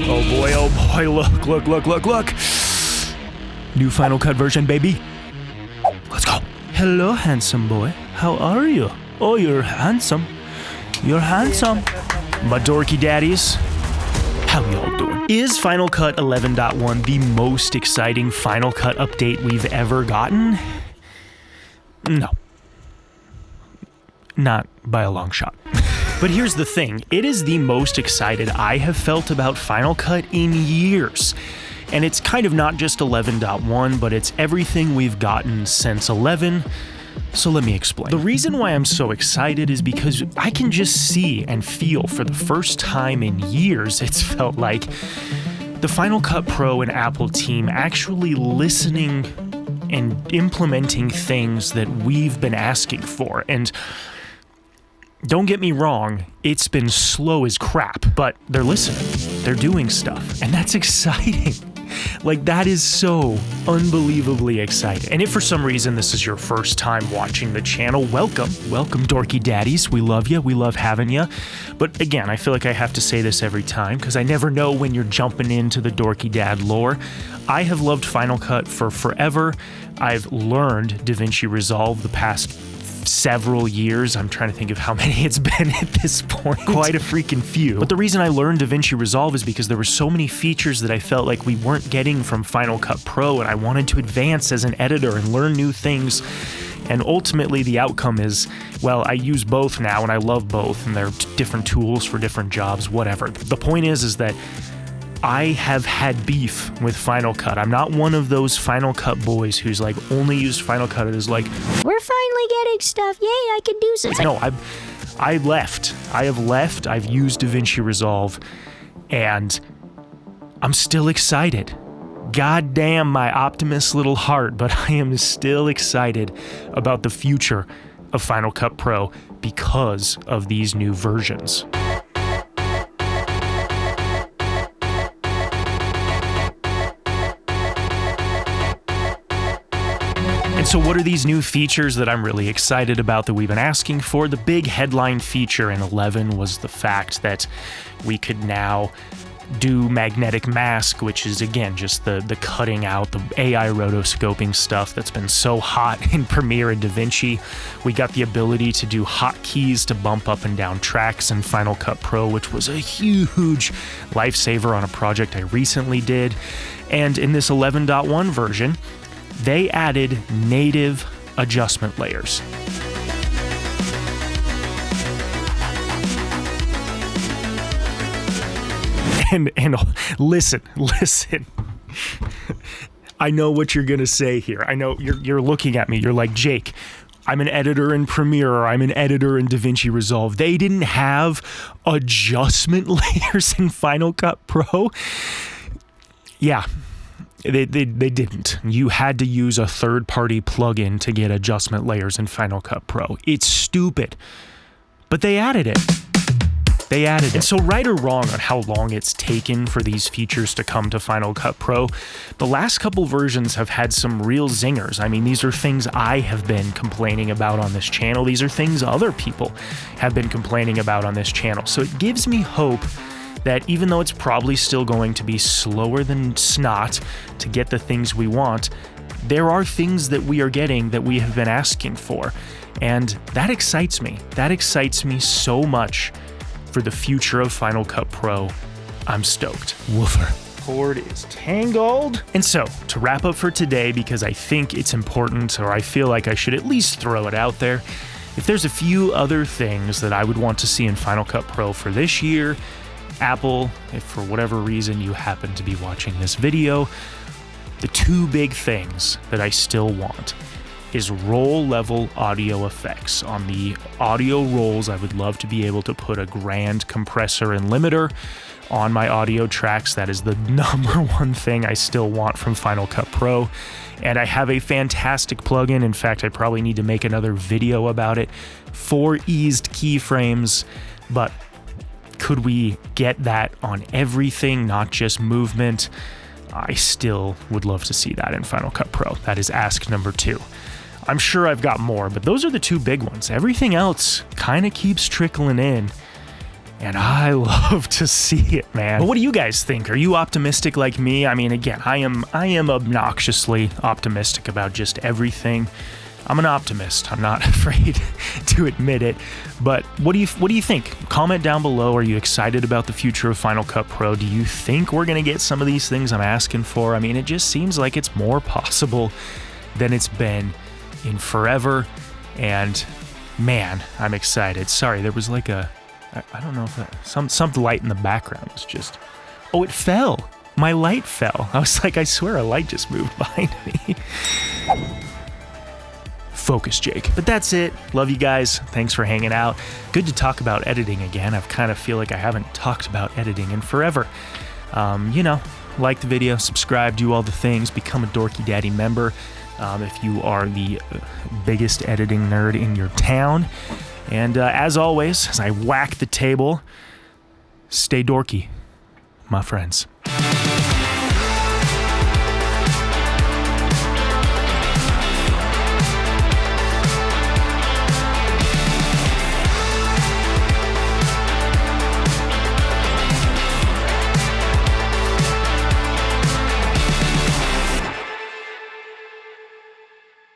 Oh boy, look. New Final Cut version, baby. Let's go. Hello, handsome boy. How are you? Oh, you're handsome. You're handsome. My dorky daddies. How y'all doing? Is Final Cut 11.1 the most exciting Final Cut update we've ever gotten? No. Not by a long shot. But here's the thing, it is the most excited I have felt about Final Cut in years. And it's kind of not just 11.1, but it's everything we've gotten since 11. So let me explain. The reason why I'm so excited is because I can just see and feel for the first time in years, it's felt like, the Final Cut Pro and Apple team actually listening and implementing things that we've been asking for. And don't get me wrong, it's been slow as crap, but they're listening. They're doing stuff, and that's exciting. Like, that is so unbelievably exciting. And if for some reason this is your first time watching the channel, welcome, dorky daddies. We love you. We love having you. But again, I feel like I have to say this every time because I never know when you're jumping into the dorky dad lore. I have loved Final Cut for forever. I've learned DaVinci Resolve the past several years. I'm trying to think of how many it's been at this point. Quite a freaking few. But the reason I learned DaVinci Resolve is because there were so many features that I felt like we weren't getting from Final Cut Pro, and I wanted to advance as an editor and learn new things. And ultimately the outcome is, well, I use both now and I love both, and they're different tools for different jobs, whatever. The point is that I have had beef with Final Cut. I'm not one of those Final Cut boys who's like only used Final Cut as like, we're finally getting stuff. Yay, I can do something. No, I left. I have left. I've used DaVinci Resolve, and I'm still excited. God damn my optimist little heart, but I am still excited about the future of Final Cut Pro because of these new versions. So what are these new features that I'm really excited about that we've been asking for? The big headline feature in 11 was the fact that we could now do magnetic mask, which is again just the cutting out, the AI rotoscoping stuff that's been so hot in Premiere and DaVinci. We got the ability to do hotkeys to bump up and down tracks in Final Cut Pro, which was a huge lifesaver on a project I recently did. And in this 11.1 version, they added native adjustment layers. And listen. I know what you're gonna say here. I know you're looking at me. You're like, Jake, I'm an editor in Premiere, or I'm an editor in DaVinci Resolve. They didn't have adjustment layers in Final Cut Pro. Yeah. They didn't. You had to use a third-party plugin to get adjustment layers in Final Cut Pro. It's stupid. But they added it. So right or wrong on how long it's taken for these features to come to Final Cut Pro, the last couple versions have had some real zingers. I mean, these are things I have been complaining about on this channel. These are things other people have been complaining about on this channel. So it gives me hope that even though it's probably still going to be slower than snot to get the things we want, there are things that we are getting that we have been asking for. And that excites me. That excites me so much for the future of Final Cut Pro. I'm stoked. Woofer. Cord is tangled. And so, to wrap up for today, because I think it's important, or I feel like I should at least throw it out there, if there's a few other things that I would want to see in Final Cut Pro for this year, Apple, if for whatever reason you happen to be watching this video, the two big things that I still want is roll level audio effects. On the audio rolls, I would love to be able to put a grand compressor and limiter on my audio tracks. That is the number one thing I still want from Final Cut Pro. And I have a fantastic plugin. In fact, I probably need to make another video about it for eased keyframes, but could we get that on everything, not just movement? I still would love to see that in Final Cut Pro. That is ask number 2. I'm sure I've got more, but those are the two big ones. Everything else kind of keeps trickling in. And I love to see it, man. But what do you guys think? Are you optimistic like me? I mean, again, I am obnoxiously optimistic about just everything. I'm an optimist. I'm not afraid to admit it. But what do you think? Comment down below. Are you excited about the future of Final Cut Pro? Do you think we're going to get some of these things I'm asking for? I mean, it just seems like it's more possible than it's been in forever. And man, I'm excited. Sorry, there was like I don't know if some light in the background was just... Oh, it fell. My light fell. I was like, I swear a light just moved behind me. Focus, Jake. But that's it. Love you guys. Thanks for hanging out. Good to talk about editing again. I kind of feel like I haven't talked about editing in forever. Like the video, subscribe, do all the things, become a Dorky Daddy member if you are the biggest editing nerd in your town. And as always, as I whack the table, stay dorky, my friends.